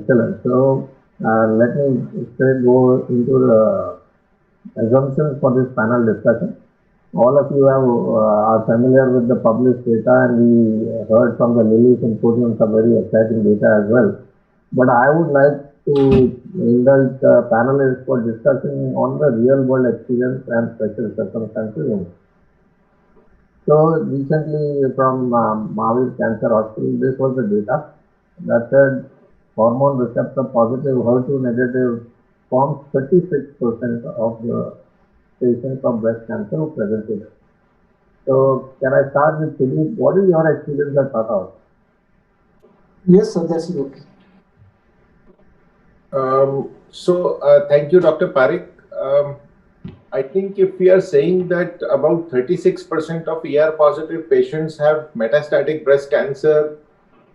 Excellent. So let me straight go into the assumptions for this panel discussion. All of you are familiar with the published data, and we heard from the Lilly Symposium some very exciting data as well. But I would like to indulge the panelists for discussing on the real world experience and special circumstances. So recently from Mahavir Cancer Hospital, this was the data that said hormone receptor positive, HER2 negative forms 36% of the patients of breast cancer who presented. So can I start with Philippe? What is your experience at Tata? Yes, sir, that's okay. Thank you, Dr. Parekh. I think if we are saying that about 36% of ER positive patients have metastatic breast cancer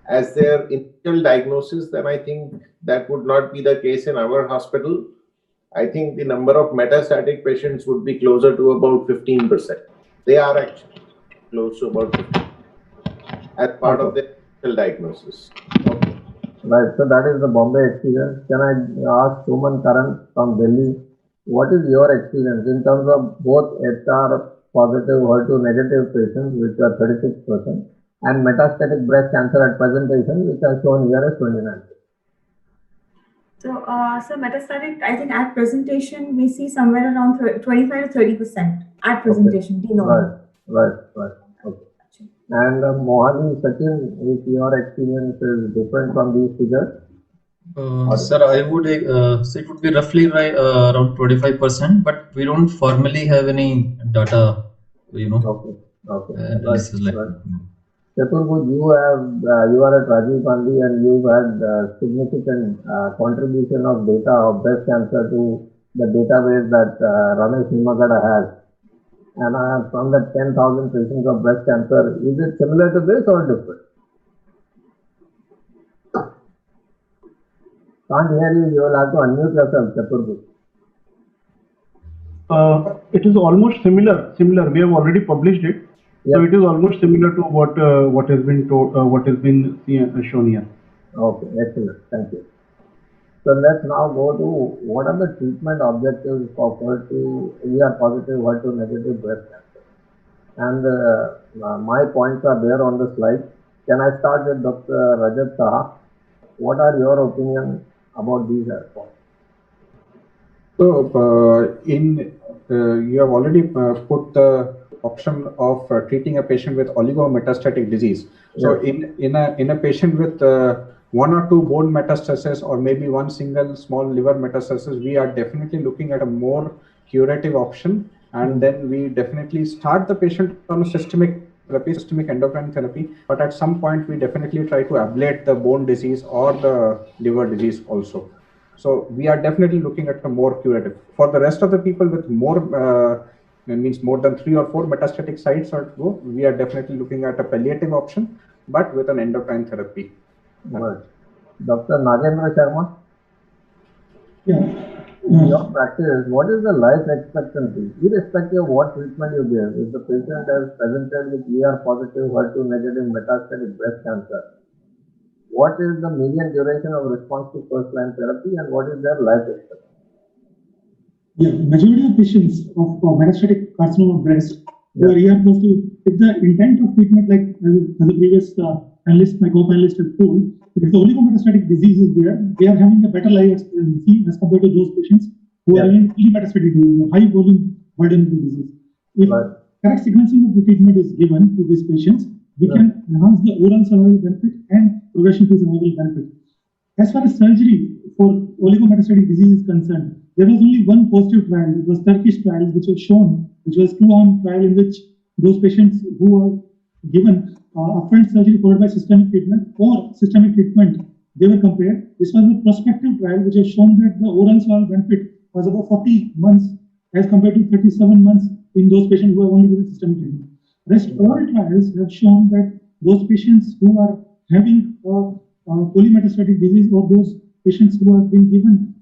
as their initial diagnosis, then I think that would not be the case in our hospital. I think the number of metastatic patients would be closer to about 15%. They are actually close to about 15% as part of the initial diagnosis. Okay. Right, so that is the Bombay experience. Can I ask Suman Karan from Delhi, what is your experience in terms of both HR positive, HER2 negative patients, which are 36%, and metastatic breast cancer at presentation, which are shown here as 29%? So metastatic, I think at presentation, we see somewhere around 25 to 30% at presentation. Okay. Right. Okay. And Mohali, Sachin, if your experience is different from these figures? Sir, I would say it would be roughly around 25%, but we don't formally have any data, Okay. analysis like that. Chaturved, you are at Rajiv Gandhi and you've had significant contribution of data of breast cancer to the database that Ramesh Nimagada has. And from the 10,000 patients of breast cancer, is it similar to this or different? Can't hear you. You will have to unmute yourself, Chaturved. It is almost similar. We have already published it, so it is almost similar to what has been told, what has been shown here. Okay, excellent. Thank you. So let's now go to what are the treatment objectives for ER positive, HER2 negative breast cancer. And my points are there on the slide. Can I start with Dr. Rajat Saha? What are your opinions about these points? So, you have already put the option of treating a patient with oligometastatic disease. So, in a patient with one or two bone metastasis or maybe one single small liver metastasis, we are definitely looking at a more curative option, and then we definitely start the patient on a systemic endocrine therapy, but at some point we definitely try to ablate the bone disease or the liver disease also. So we are definitely looking at a more curative. For the rest of the people with more means more than 3 or 4 metastatic sites or go, we are definitely looking at a palliative option, but with an endocrine therapy. Right. Dr. Nagendra Sharma? Yeah. In your practice, what is the life expectancy, irrespective of what treatment you give? If the patient has presented with ER positive, HER2 negative metastatic breast cancer, what is the median duration of response to first line therapy and what is their life expectancy? Yeah, majority of patients of metastatic carcinoma of breast who are ER positive, if the intent of treatment, like as the previous panelist, my co-panelist has told, if the oligometastatic disease is there, they are having a better life expectancy as compared to those patients who are having metastatic disease, high volume burden of the disease. If correct sequencing of the treatment is given to these patients, we can enhance the overall survival benefit and progression-free survival benefit. As far as surgery for oligometastatic disease is concerned, there was only one positive trial. It was Turkish trial, which was shown, which was 2-arm trial in which those patients who were given upfront surgery followed by systemic treatment or systemic treatment, they were compared. This was a prospective trial which has shown that the overall survival benefit was about 40 months as compared to 37 months in those patients who have only given systemic treatment. Rest all trials have shown that those patients who are having polymetastatic disease or those patients who have been given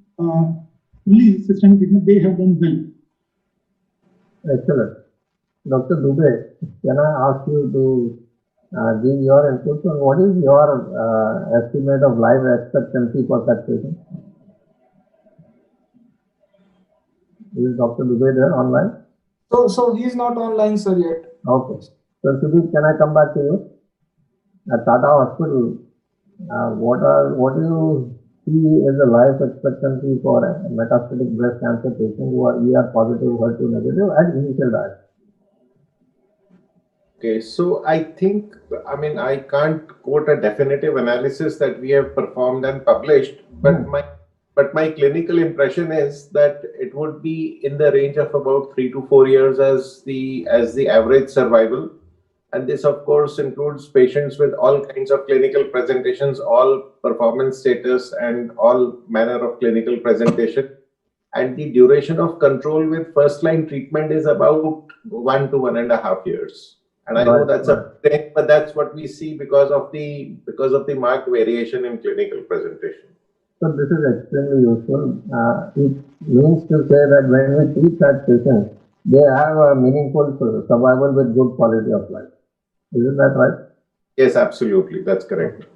fully systemic treatment, they have done well. Excellent. Dr. Dubey, can I ask you to give your input on what is your estimate of life expectancy for such patients. Is Dr. Dubey there online? So he is not online, sir, yet. Okay. So Sudeep, can I come back to you? At Tata Hospital, what do you see as the life expectancy for a metastatic breast cancer patient who are ER positive, HER2 negative at initial diagnosis? Okay, so I think, I mean, I can't quote a definitive analysis that we have performed and published, but my clinical impression is that it would be in the range of about 3 to 4 years as the average survival. And this, of course, includes patients with all kinds of clinical presentations, all performance status, and all manner of clinical presentation. And the duration of control with first-line treatment is about 1 to 1.5 years. And I know that's a thing, but that's what we see because of the marked variation in clinical presentation. So this is extremely useful. It means to say that when we treat such patients, they have a meaningful survival with good quality of life. Isn't that right? Yes, absolutely. That's correct.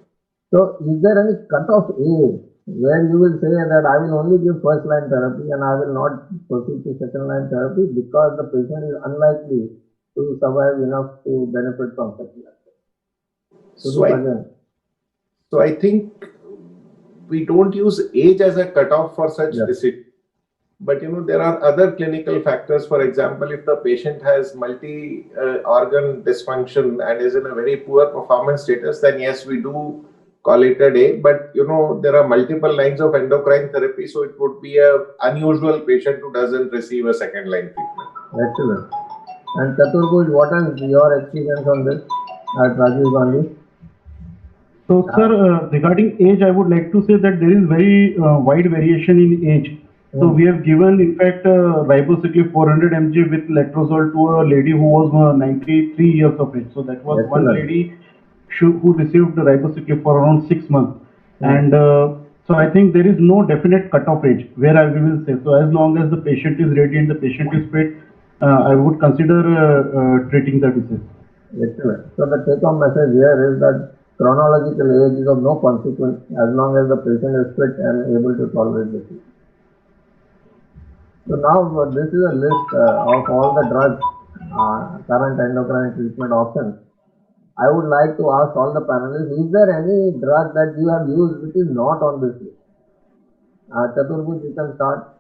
So is there any cutoff age where you will say that I will only give first line therapy and I will not proceed to second line therapy because the patient is unlikely to survive enough to benefit from such therapy? So I think we don't use age as a cutoff for such decisions. But there are other clinical factors. For example, if the patient has multi-organ dysfunction and is in a very poor performance status, then yes, we do call it a day. But there are multiple lines of endocrine therapy, so it would be an unusual patient who doesn't receive a second line treatment. Excellent. And Chaturbhuj, what is your experience on this at Rajiv Gandhi? So, sir, regarding age, I would like to say that there is very wide variation in age. So we have given, in fact, ribociclib 400 mg with letrozole to a lady who was 93 years of age. So that was one lady who received ribociclib for around 6 months. And so I think there is no definite cutoff age where we will say. So as long as the patient is ready and the patient is fit, I would consider treating the disease. Excellent. So the take-home message here is that chronological age is of no consequence as long as the patient is fit and able to tolerate the treatment. So now this is a list of all the drugs, current endocrine treatment options. I would like to ask all the panelists, is there any drug that you have used which is not on this list? Chaturbhuj, you can start.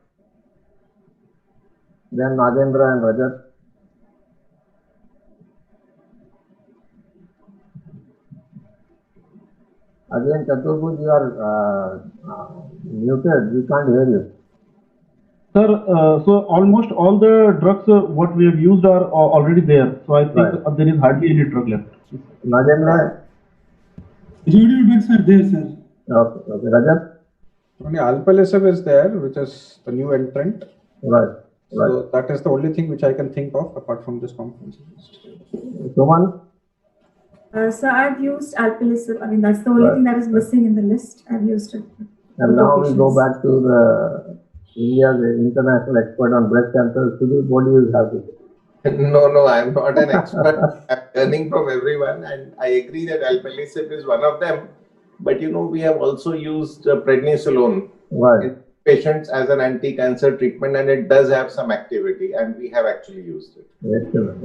Then Nagendra and Rajat. Again, Chaturbhuj, you are muted. We can't hear you. Sir, so almost all the drugs what we have used are already there. So I think there is hardly any drug left. Nagendra? Majority of drugs are there, sir. Okay. Rajat? Only alpelisib is there, which is the new entrant. Right. So that is the only thing which I can think of apart from this conference. Suman? So I've used alpelisib. I mean, that's the only thing that is missing in the list. I've used it. And now we go back to the India's international expert on breast cancer. Sudeep, what do you have to say? No, I'm not an expert. I'm learning from everyone, and I agree that alpelisib is one of them. But we have also used prednisolone in patients as an anti-cancer treatment, and it does have some activity, and we have actually used it. Excellent.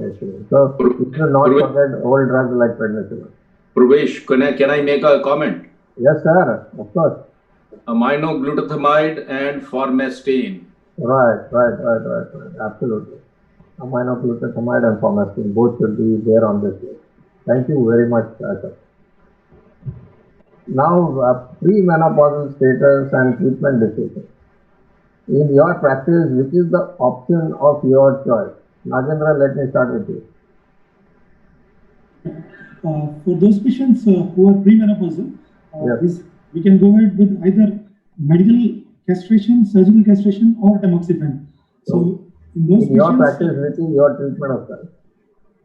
So you should not forget old drugs like prednisolone. Purvesh, can I make a comment? Yes, sir. Of course. Aminoglutathamide and formastine. Right. Absolutely. Aminoglutathamide and formastine both should be there on this list. Thank you very much, sir. Now, premenopausal status and treatment decision. In your practice, which is the option of your choice? Nagendra, let me start with you. For those patients who are premenopausal, we can go ahead with either medical castration, surgical castration, or tamoxifen. So, in those patients, your practice, which is your treatment of choice?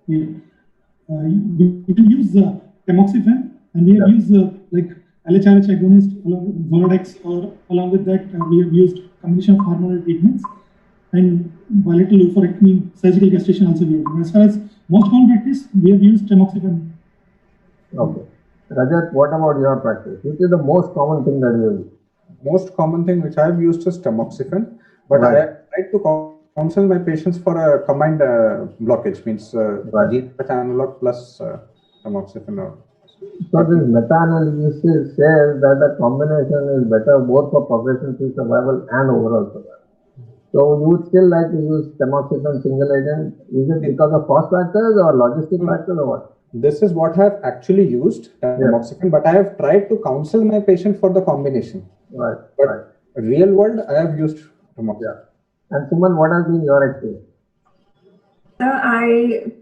You can use tamoxifen, and we have used like LHRH agonist, Zoladex, or along with that we have used combination of hormonal treatments and bilateral oophorectomy, surgical castration also we have. As far as most common practice, we have used tamoxifen. Okay. Rajat, what about your practice? Which is the most common thing that you use? Most common thing which I have used is tamoxifen, but Right. I have tried to counsel my patients for a combined blockage, means Right. GNRH analog plus tamoxifen. So this meta-analysis says that the combination is better both for progression-free survival and overall survival. So you would still like to use tamoxifen single agent? Is it because of cost factors or logistic factors or what? This is what I have actually used, tamoxifen, but I have tried to counsel my patient for the combination. Right. But Right. real world, I have used tamoxifen. And Suman, what has been your experience?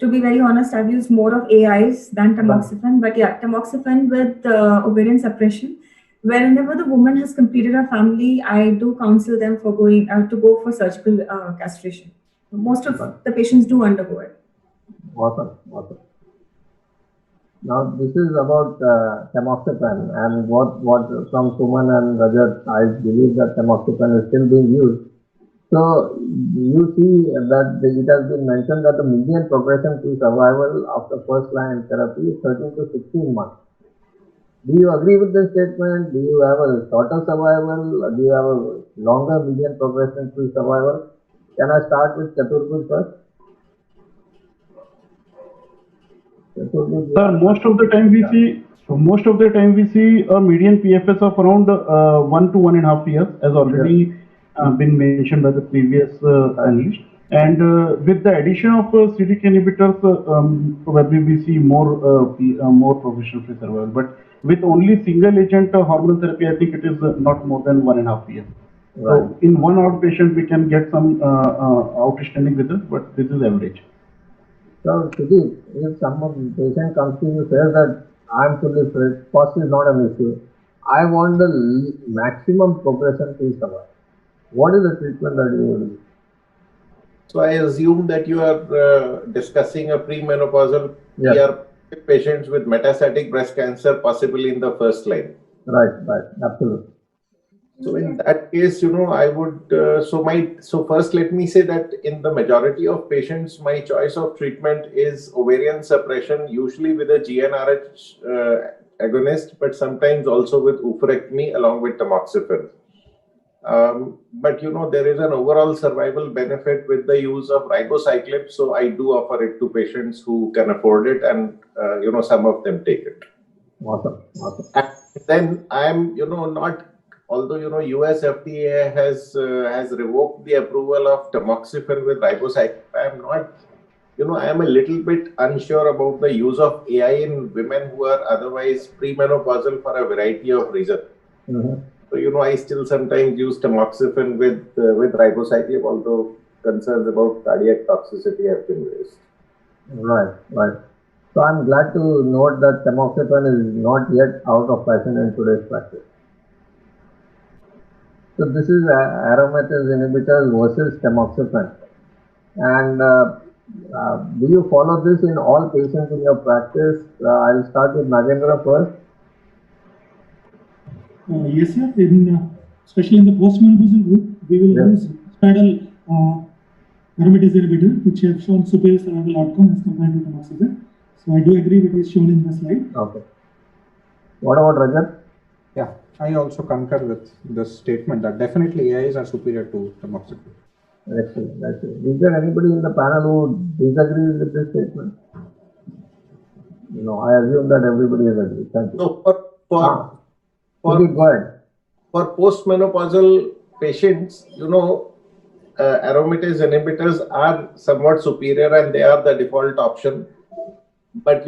To be very honest, I've used more of AIs than tamoxifen. But yeah, tamoxifen with ovarian suppression. Whenever the woman has completed her family, I do counsel them for going to go for surgical castration. Most of the patients do undergo it. Awesome. Awesome. Now this is about tamoxifen, and what from Suman and Rajat, I believe that tamoxifen is still being used. So you see that it has been mentioned that the median progression-free survival after first-line therapy is 13 to 16 months. Do you agree with this statement? Do you have a shorter survival? Do you have a longer median progression-free survival? Can I start with Chaturved first? Sir, most of the time we see a median PFS of around 1 to 1.5 years, as already been mentioned by the previous analyst. And with the addition of CDK inhibitors, probably we see more progression-free survival. But with only single agent hormonal therapy, I think it is not more than 1.5 years. Right. So in one outpatient, we can get some outstanding results, but this is average. So, Sudeep, if some patient comes to you and says that I'm fully fit, cost is not an issue, I want the maximum progression-free survival. What is the treatment that you will use? So I assume that you are discussing a premenopausal ER patients with metastatic breast cancer, possibly in the first line. Right, absolutely. So in that case, I would, so first let me say that in the majority of patients, my choice of treatment is ovarian suppression, usually with a GnRH agonist, but sometimes also with oophorectomy along with tamoxifen. But there is an overall survival benefit with the use of ribociclib, so I do offer it to patients who can afford it, and some of them take it. Awesome. And then I'm not, although US FDA has revoked the approval of tamoxifen with ribociclib, I'm not, I am a little bit unsure about the use of AI in women who are otherwise premenopausal for a variety of reasons. Mm-hmm. So, I still sometimes use tamoxifen with ribociclib, although concerns about cardiac toxicity have been raised. Right. So I'm glad to note that tamoxifen is not yet out of fashion in today's practice. So this is aromatase inhibitors versus tamoxifen. And do you follow this in all patients in your practice? I'll start with Nagendra first. Yes, sir. Especially in the postmenopausal group, we will use straddle aromatase inhibitor, which have shown superior survival outcome as compared to tamoxifen. So I do agree with what is shown in the slide. Okay. What about Rajat? Yeah, I also concur with this statement that definitely AIs are superior to tamoxifen. Excellent. Is there anybody in the panel who disagrees with this statement? I assume that everybody is agreed. Thank you. So go ahead. For postmenopausal patients, aromatase inhibitors are somewhat superior and they are the default option. But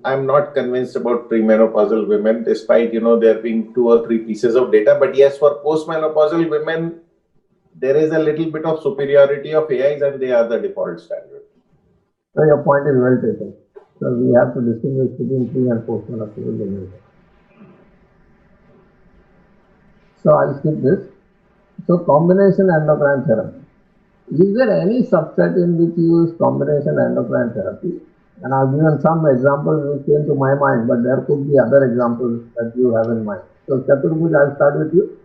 I'm not convinced about premenopausal women, despite there being 2 or 3 pieces of data. But yes, for postmenopausal women, there is a little bit of superiority of AIs and they are the default standard. So your point is well taken. So we have to distinguish between pre and postmenopausal women. So I'll skip this. So combination endocrine therapy. Is there any subset in which you use combination endocrine therapy? And I've given some examples which came to my mind, but there could be other examples that you have in mind. So Chaturved, I'll start with you.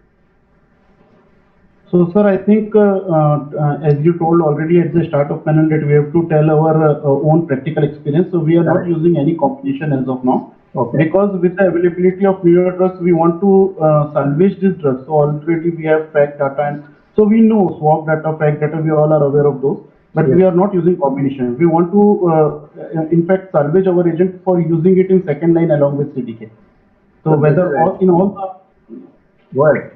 So, sir, I think as you told already at the start of panel that we have to tell our own practical experience. So, we are not using any combination as of now. Okay. Because with the availability of newer drugs, we want to salvage this drug. So already we have fact data, and so we know swab data, fact data. We all are aware of those, but we are not using combination. We want to, in fact, salvage our agent for using it in second line along with CDK. So whether in all the What?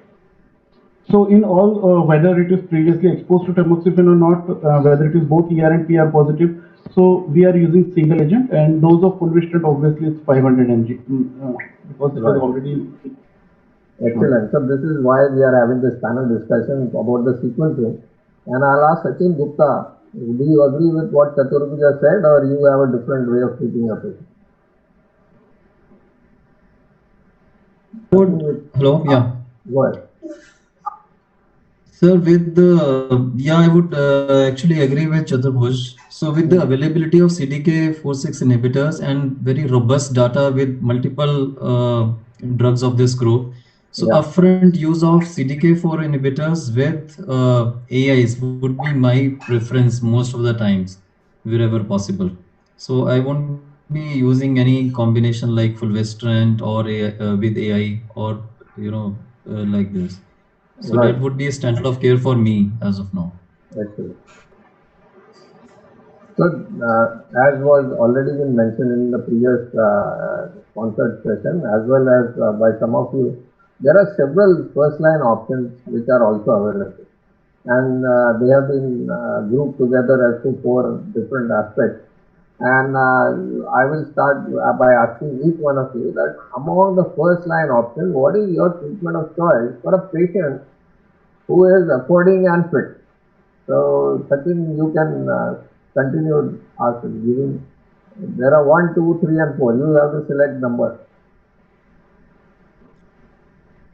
So in all, whether it is previously exposed to tamoxifen or not, whether it is both ER and PR positive, so we are using single agent, and dose of fulvestrant obviously it's 500 mg because it is already. Excellent. So this is why we are having this panel discussion about the sequencing. And I'll ask Sachin Gupta, do you agree with what Chaturveda said, or you have a different way of treating your patient? Hello, yeah. Go ahead. Sir, with the, I would actually agree with Chaturbhuj. So with the availability of CDK4/6 inhibitors and very robust data with multiple drugs of this group, so upfront use of CDK4 inhibitors with AIs would be my preference most of the times, wherever possible. So I won't be using any combination like fulvestrant or with AI or like this. So that would be a standard of care for me as of now. Excellent. So, as was already been mentioned in the previous sponsored session, as well as by some of you, there are several first-line options which are also available, and they have been grouped together as to 4 different aspects. And I will start by asking each one of you that among the first-line options, what is your treatment of choice for a patient who is affording and fit? So, Sachin, you can continue asking. There are 1, 2, 3, and 4. You have to select number.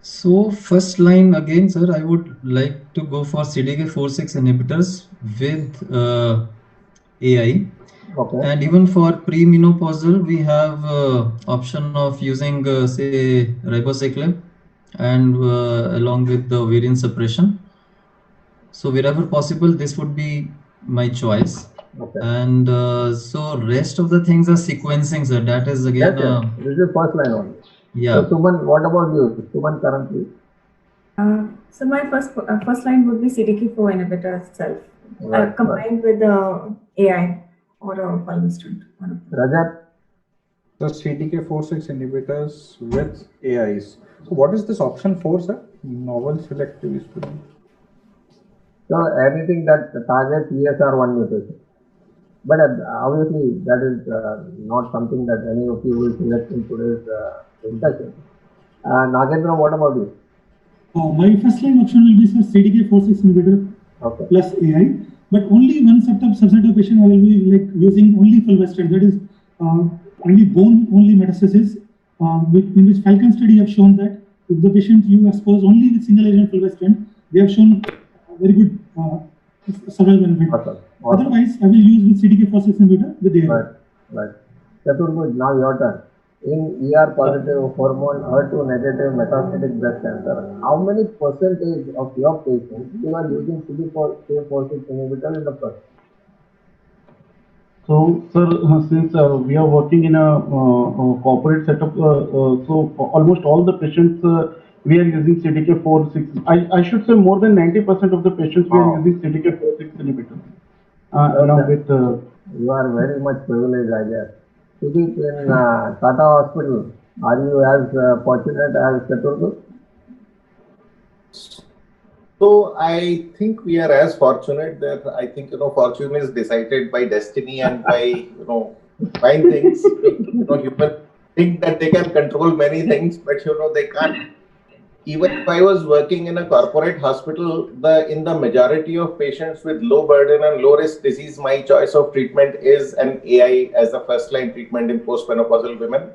So first line again, sir, I would like to go for CDK4/6 inhibitors with AI. Okay. And even for premenopausal, we have option of using say ribociclib and along with the ovarian suppression. So wherever possible, this would be my choice. Okay. And so rest of the things are sequencing, sir. That is again. This is first line only. Yeah. So Suman, what about you? Suman currently? So my first line would be CDK4 inhibitor itself, combined with the AI or a fulvestrant. Rajat? The CDK4/6 inhibitors with AIs. So what is this option 4, sir? Novel selective estrogen. So anything that targets ESR1 mutation. But obviously that is not something that any of you will select in today's discussion. Nagendra, what about you? My first line option will be CDK4/6 inhibitor plus AI, but only one subset of patient I will be like using only fulvestrant. That is only bone only metastasis. In which Falcon study have shown that if the patient you expose only with single agent fulvestrant, they have shown very good survival benefit. Awesome. Otherwise, I will use with CDK4/6 inhibitor with AI. Right. Chaturved, now your turn. In ER positive, hormone HER2 negative metastatic breast cancer, how many percentage of your patients you are using CDK4/6 inhibitor in the first? So, sir, since we are working in a corporate setup, so almost all the patients we are using CDK4/6. I should say more than 90% of the patients we are using CDK4/6 inhibitors. Along with. You are very much privileged, I guess. Sudeep, in Tata Hospital, are you as fortunate as Chaturved? So I think we are as fortunate that I think fortune is decided by destiny and by fine things. Humans think that they can control many things, but they can't. Even if I was working in a corporate hospital, in the majority of patients with low burden and low risk disease, my choice of treatment is an AI as a first line treatment in postmenopausal women.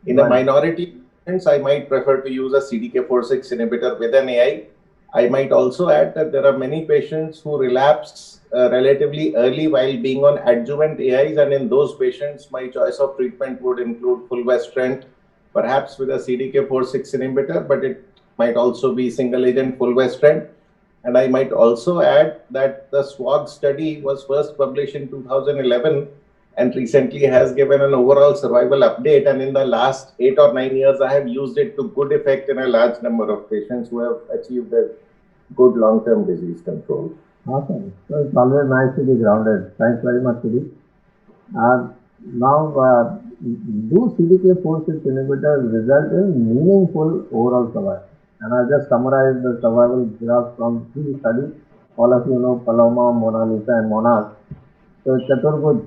In a minority of patients, I might prefer to use a CDK4/6 inhibitor with an AI. I might also add that there are many patients who relapse relatively early while being on adjuvant AIs, and in those patients, my choice of treatment would include fulvestrant, perhaps with a CDK4/6 inhibitor, but it might also be single agent fulvestrant. And I might also add that the SWOG study was first published in 2011 and recently has given an overall survival update. And in the last 8 or 9 years, I have used it to good effect in a large number of patients who have achieved a good long-term disease control. Awesome. So it's always nice to be grounded. Thanks very much, Sudhi. Now, do CDK4/6 inhibitors result in meaningful overall survival? And I'll just summarize the survival graphs from 3 studies. All of you know Paloma, Mona Lisa, and Monarch. So Chaturbhuj,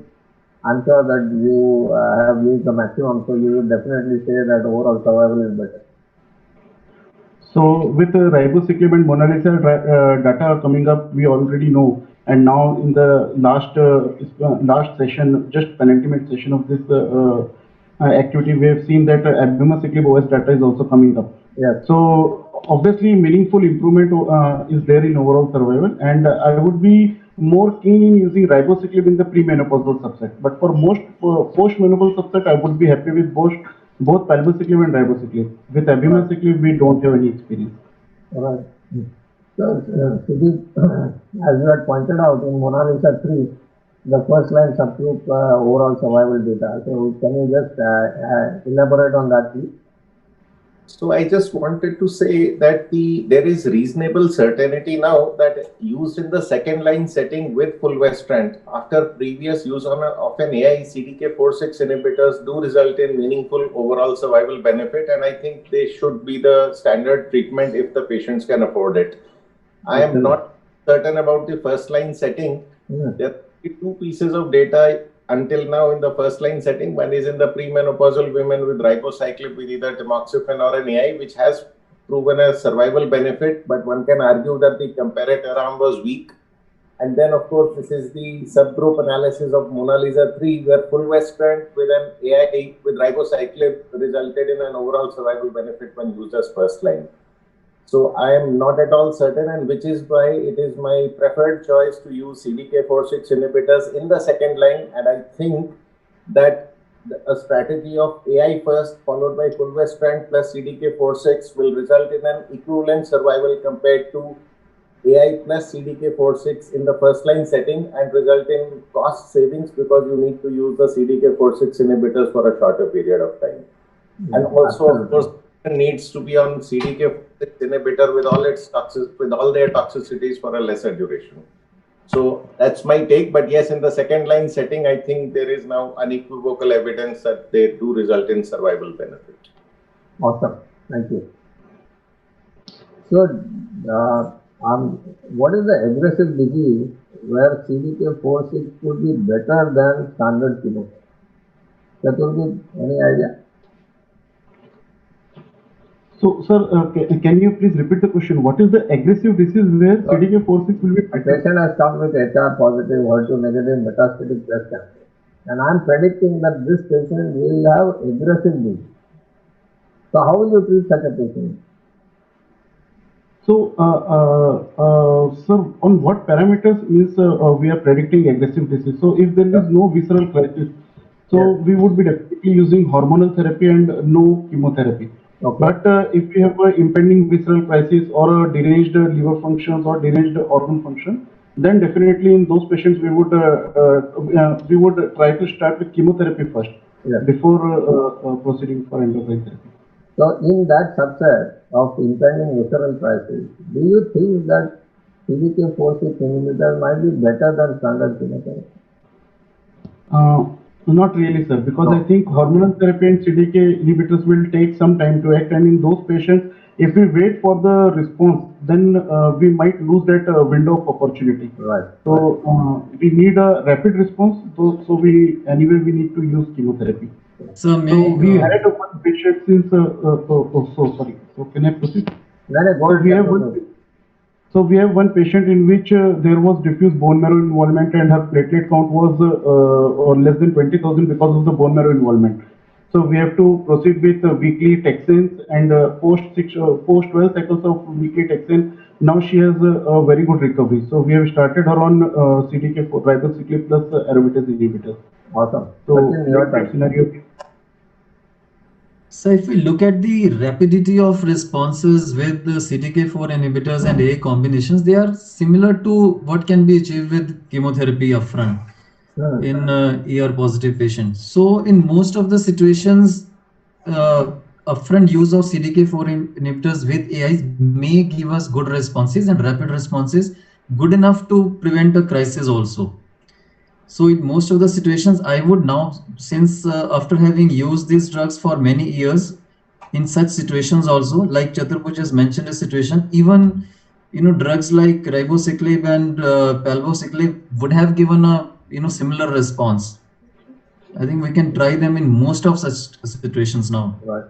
I'm sure that you have used the maximum, so you would definitely say that overall survival is better. So with ribociclib and Mona Lisa data coming up, we already know. And now in the last session, just penultimate session of this activity, we have seen that abemaciclib OS data is also coming up. Yes. So obviously meaningful improvement is there in overall survival, and I would be more keen in using ribociclib in the premenopausal subset. But for most postmenopausal subset, I would be happy with both palbociclib and ribociclib. With abemaciclib, we don't have any experience. All right. So, Sudhi, as you had pointed out in Mona Lisa 3, the first line subgroup overall survival data. So, can you just elaborate on that, please? So I just wanted to say that there is reasonable certainty now that used in the second line setting with fulvestrant after previous use of an AI CDK4/6 inhibitors do result in meaningful overall survival benefit, and I think they should be the standard treatment if the patients can afford it. I am not certain about the first line setting. There are 2 pieces of data until now in the first line setting. One is in the premenopausal women with ribociclib with either tamoxifen or an AI, which has proven a survival benefit, but one can argue that the comparator arm was weak. And then, of course, this is the subgroup analysis of Mona Lisa 3, where fulvestrant with an AI with ribociclib resulted in an overall survival benefit when used as first line. So I am not at all certain, and which is why it is my preferred choice to use CDK4/6 inhibitors in the second line. And I think that a strategy of AI first followed by fulvestrant plus CDK4/6 will result in an equivalent survival compared to AI plus CDK4/6 in the first line setting, and result in cost savings because you need to use the CDK4/6 inhibitors for a shorter period of time. And also, of course, needs to be on CDK4/6 inhibitor with all their toxicities for a lesser duration. So that's my take. But yes, in the second line setting, I think there is now unequivocal evidence that they do result in survival benefit. Awesome. Thank you. So, what is the aggressive disease where CDK4/6 could be better than standard chemo? Chaturbhuj, any idea? So, sir, can you please repeat the question? What is the aggressive disease where CDK4/6 will be A patient has come with HR positive, HER2 negative metastatic breast cancer, and I am predicting that this patient will have aggressive disease. So, how will you treat such a patient? So, sir, on what parameters is we are predicting aggressive disease? So, if there is no visceral crisis, so we would be definitely using hormonal therapy and no chemotherapy. Okay. But if we have an impending visceral crisis or a deranged liver functions or deranged organ function, then definitely in those patients we would try to start with chemotherapy first before proceeding for endocrine therapy. So, in that subset of impending visceral crisis, do you think that CDK4/6 inhibitors might be better than standard chemotherapy? Not really, sir, because I think hormonal therapy and CDK inhibitors will take some time to act, and in those patients, if we wait for the response, then we might lose that window of opportunity. Right. So we need a rapid response. So we need to use chemotherapy. So we had one patient since. Sorry. So can I proceed? So we have one patient in which there was diffuse bone marrow involvement, and her platelet count was less than 20,000 because of the bone marrow involvement. So we have to proceed with weekly taxanes, and post 12 cycles of weekly taxane, now she has a very good recovery. So we have started her on CDK4 ribociclib plus aromatase inhibitors. Awesome. So scenario. So if we look at the rapidity of responses with the CDK4 inhibitors and AA combinations, they are similar to what can be achieved with chemotherapy upfront in ER positive patients. So in most of the situations, upfront use of CDK4 inhibitors with AIs may give us good responses and rapid responses, good enough to prevent a crisis also. So in most of the situations, I would now, since after having used these drugs for many years, in such situations also, like Chaturbhuj just mentioned a situation, even drugs like ribociclib and palbociclib would have given a similar response. I think we can try them in most of such situations now. Right.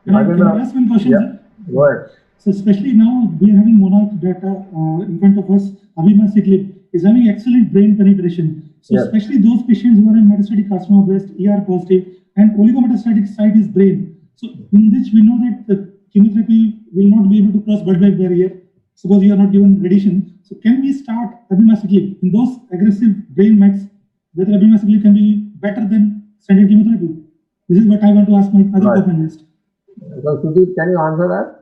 Can I ask one question, sir? Go ahead. So especially now we are having Monarch data in front of us. Abemaciclib is having excellent brain penetration. So especially those patients who are in metastatic carcinoma breast, ER positive, and oligometastatic site is brain. So in which we know that the chemotherapy will not be able to cross blood-brain barrier. Suppose you are not given radiation. So can we start abemaciclib in those aggressive brain mets, whether abemaciclib can be better than standard chemotherapy? This is what I want to ask my other co-panelist. So Sudeep, can you answer that?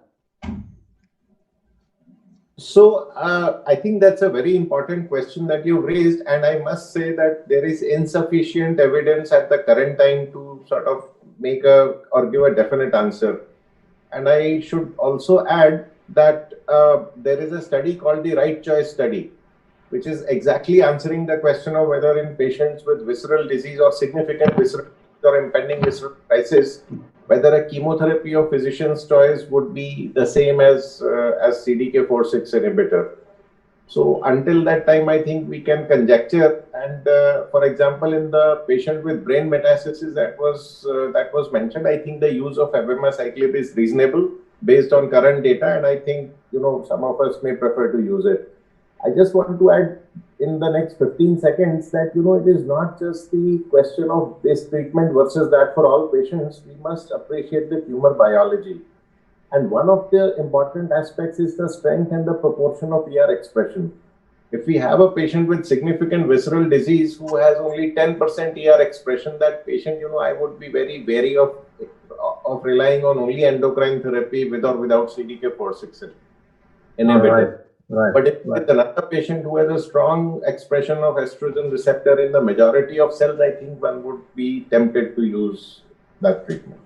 So I think that's a very important question that you've raised, and I must say that there is insufficient evidence at the current time to sort of make or give a definite answer. And I should also add that there is a study called the Right Choice Study, which is exactly answering the question of whether in patients with visceral disease or significant visceral or impending visceral crisis, whether a chemotherapy of physician's choice would be the same as CDK4/6 inhibitor. So until that time, I think we can conjecture. And for example, in the patient with brain metastasis that was mentioned, I think the use of abemaciclib is reasonable based on current data, and I think some of us may prefer to use it. I just want to add in the next 15 seconds that it is not just the question of this treatment versus that for all patients. We must appreciate the tumor biology. And one of the important aspects is the strength and the proportion of ER expression. If we have a patient with significant visceral disease who has only 10% ER expression, that patient, I would be very wary of relying on only endocrine therapy with or without CDK4/6 inhibitor. Right. But if it's another patient who has a strong expression of estrogen receptor in the majority of cells, I think one would be tempted to use that treatment.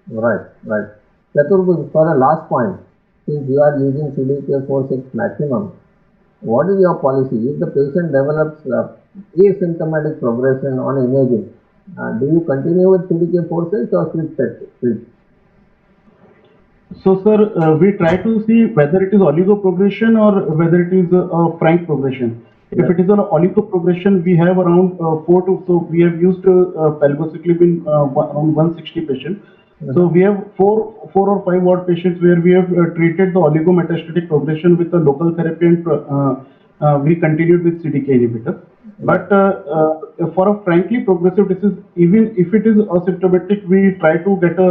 Right. Chaturbhuj, for the last point, since you are using CDK4/6 maximum, what is your policy? If the patient develops asymptomatic progression on imaging, do you continue with CDK4/6 or switch? So, sir, we try to see whether it is oligoprogression or whether it is a frank progression. If it is an oligoprogression, we have around so we have used palbociclib in around 160 patients. So we have four or five odd patients where we have treated the oligometastatic progression with a local therapy, and we continued with CDK inhibitor. But for a frankly progressive disease, even if it is asymptomatic, we try to get a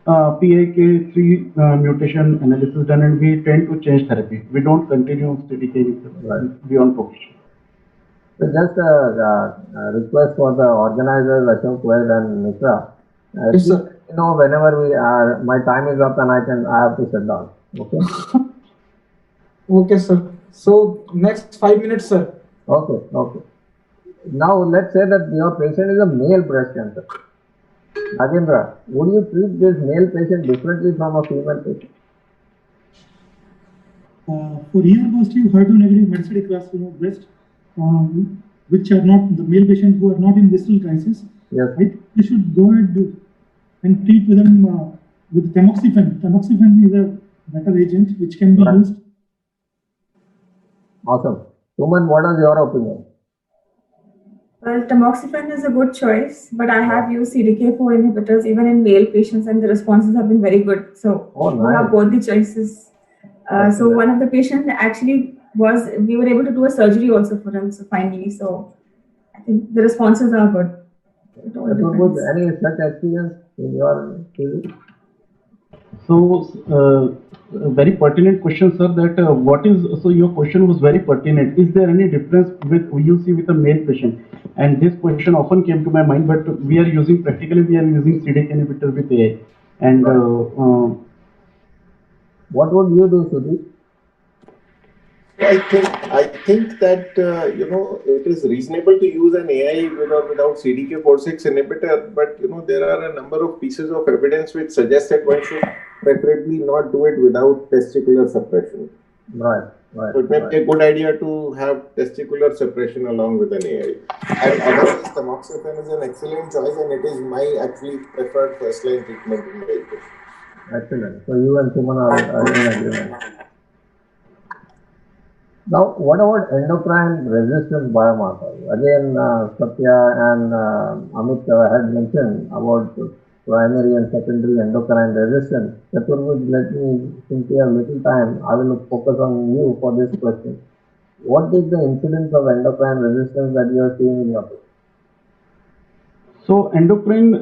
PIK3 mutation analysis done, and we tend to change therapy. We don't continue CDK beyond progression. So just a request for the organizers, Ashok Vaid and Mitra. Yes, sir. Whenever we are, my time is up and I have to sit down. Okay. Okay, sir. So next 5 minutes, sir. Okay. Now let's say that your patient is a male breast cancer. Rajendra, would you treat this male patient differently from a female patient? For ER positive, HER2 negative metastatic carcinoma breast, which are not the male patients who are not in visceral crisis, yes, I think we should go ahead and treat with them with tamoxifen. Tamoxifen is a better agent which can be used. Awesome. Suman, what is your opinion? Well, tamoxifen is a good choice, but I have used CDK4 inhibitors even in male patients, and the responses have been very good. So we have both the choices. So one of the patients actually we were able to do a surgery also for him. So finally, I think the responses are good. Any such experience in your field? So, very pertinent question, sir. So your question was very pertinent. Is there any difference with UC with a male patient? And this question often came to my mind. But practically we are using CDK inhibitor with AI. And what would you do, Sudeep? I think that it is reasonable to use an AI with or without CDK4/6 inhibitor, but there are a number of pieces of evidence which suggest that one should preferably not do it without testicular suppression. Right. So it may be a good idea to have testicular suppression along with an AI. And otherwise, tamoxifen is an excellent choice, and it is my actually preferred first-line treatment in the patient. Excellent. So you and Suman are in agreement. Now, what about endocrine resistance biomarkers? Again, Satya and Amit had mentioned about primary and secondary endocrine resistance. Chaturved, let me, since we have little time, I will focus on you for this question. What is the incidence of endocrine resistance that you are seeing in your patient? So endocrine,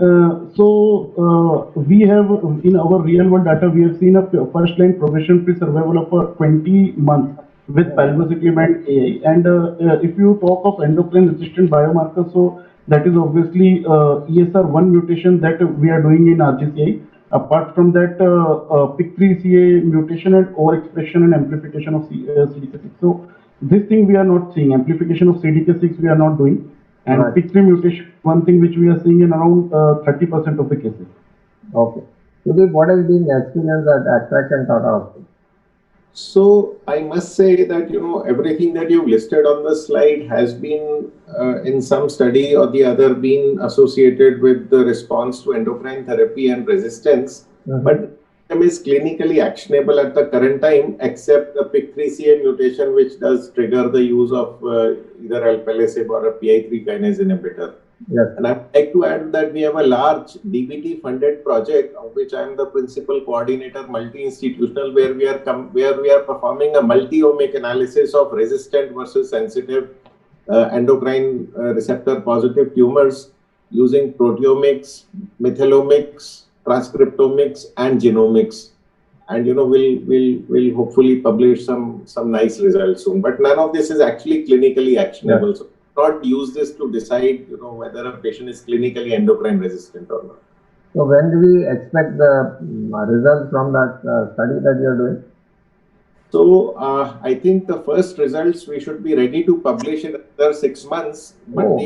we have in our real world data, we have seen a first line progression-free survival of 20 months with palbociclib and AI. And if you talk of endocrine resistant biomarkers, so that is obviously ESR1 mutation that we are doing in RGCI. Apart from that, PIK3CA mutation and overexpression and amplification of CDK6. So this thing we are not seeing. Amplification of CDK6 we are not doing. And Right. PIK3 mutation, one thing which we are seeing in around 30% of the cases. Okay. Sudeep, what has been the experience at ATTRACT and Tata Hospital? So I must say that everything that you've listed on the slide has been in some study or the other been associated with the response to endocrine therapy and resistance, but them is clinically actionable at the current time, except the PIK3CA mutation, which does trigger the use of either alpelisib or a PI3 kinase inhibitor. Yes. And I'd like to add that we have a large DBT-funded project, of which I am the principal coordinator, multi-institutional, where we are performing a multi-omic analysis of resistant versus sensitive endocrine receptor positive tumors using proteomics, metabolomics, transcriptomics, and genomics. And we'll hopefully publish some nice results soon. But none of this is actually clinically actionable. Yes. So not use this to decide whether a patient is clinically endocrine resistant or not. So when do we expect the results from that study that you are doing? So I think the first results we should be ready to publish in another 6 months. But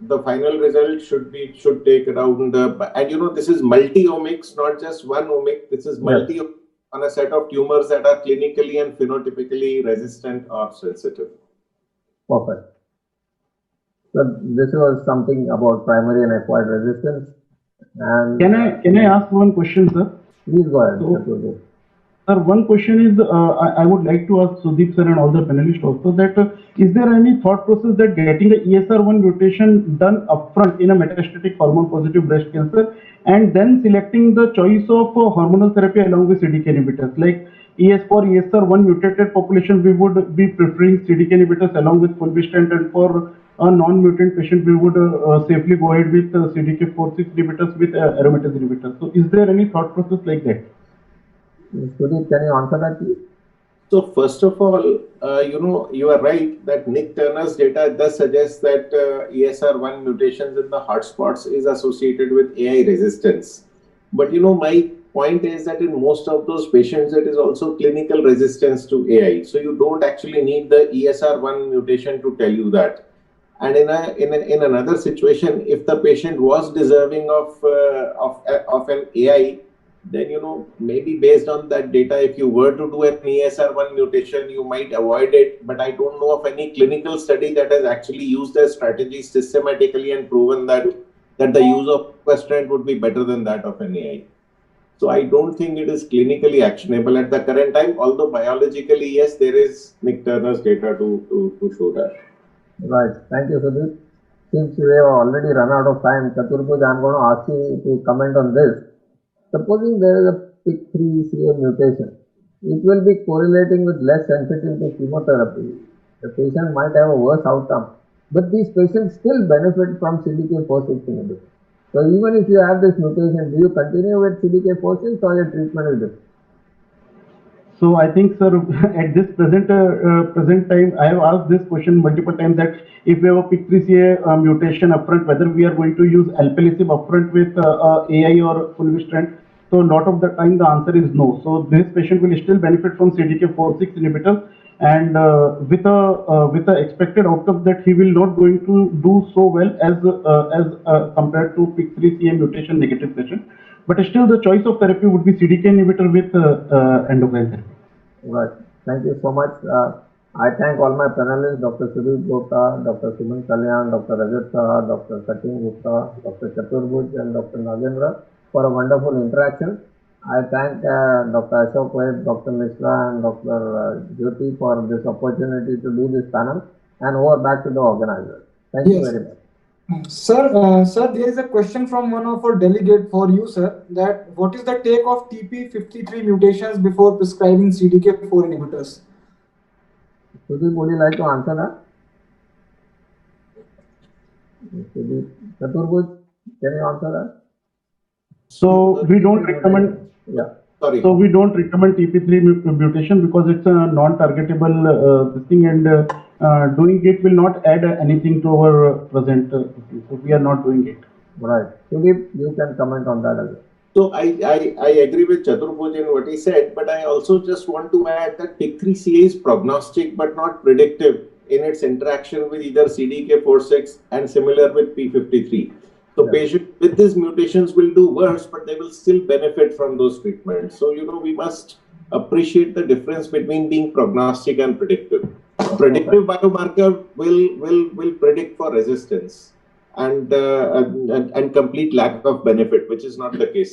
the final result should take around and this is multi-omics, not just one omic. This is multi on a set of tumors that are clinically and phenotypically resistant or sensitive. Perfect. So this was something about primary and acquired resistance. And can I ask one question, sir? Please go ahead. Sir, one question is, I would like to ask Sudeep sir and all the panelists also that is there any thought process that getting the ESR1 mutation done upfront in a metastatic hormone positive breast cancer and then selecting the choice of hormonal therapy along with CDK inhibitors? Like for ESR1 mutated population, we would be preferring CDK inhibitors along with fulvestrant, and for a non-mutant patient, we would safely go ahead with CDK4/6 inhibitors with aromatase inhibitors. So is there any thought process like that? Sudeep, can you answer that, please? So first of all, you are right that Nick Turner's data does suggest that ESR1 mutations in the hotspots is associated with AI resistance. But my point is that in most of those patients, it is also clinical resistance to AI. So you don't actually need the ESR1 mutation to tell you that. And in another situation, if the patient was deserving of an AI, then maybe based on that data, if you were to do an ESR1 mutation, you might avoid it. But I don't know of any clinical study that has actually used their strategy systematically and proven that the use of fulvestrant would be better than that of an AI. So I don't think it is clinically actionable at the current time. Although biologically, yes, there is Nick Turner's data to show that. Right. Thank you, Sudeep. Since we have already run out of time, Chaturved, I'm going to ask you to comment on this. Supposing there is a PIK3CA mutation, it will be correlating with less sensitivity to chemotherapy. The patient might have a worse outcome, but these patients still benefit from CDK4/6 inhibition. So even if you have this mutation, do you continue with CDK4/6 or your treatment is different? So I think, sir, at this present time, I have asked this question multiple times that if we have a PIK3CA mutation upfront, whether we are going to use alpelisib upfront with AI or fulvestrant. So a lot of the time the answer is no. So this patient will still benefit from CDK4/6 inhibitors, and with a expected outcome that he will not going to do so well as compared to PIK3CA mutation negative patient. But still, the choice of therapy would be CDK inhibitor with endocrine therapy. Right. Thank you so much. I thank all my panelists, Dr. Sudeep Gupta, Dr. Suman Kalyan, Dr. Rajat Saha, Dr. Sachin Gupta, Dr. Chaturbhuj, and Dr. Nagendra for a wonderful interaction. I thank Dr. Ashok Vaid, Dr. Mishra, and Dr. Jyoti for this opportunity to do this panel. And over back to the organizer. Thank you very much. Sir, there is a question from one of our delegate for you, sir, that what is the take of TP53 mutations before prescribing CDK4 inhibitors? Sudeep, would you like to answer that? Sudeep, Chaturbhuj, can you answer that? So we don't recommend. Yeah. Sorry. So we don't recommend TP3 mutation because it's a non-targetable thing, and doing it will not add anything to our present. So we are not doing it. Right. Sudeep, you can comment on that as well. So I agree with Chaturbhuj in what he said, but I also just want to add that PIK3CA is prognostic but not predictive in its interaction with either CDK4/6 and similar with P53. So patients with these mutations will do worse, but they will still benefit from those treatments. So, we must appreciate the difference between being prognostic and predictive. Predictive biomarker will predict for resistance and complete lack of benefit, which is not the case.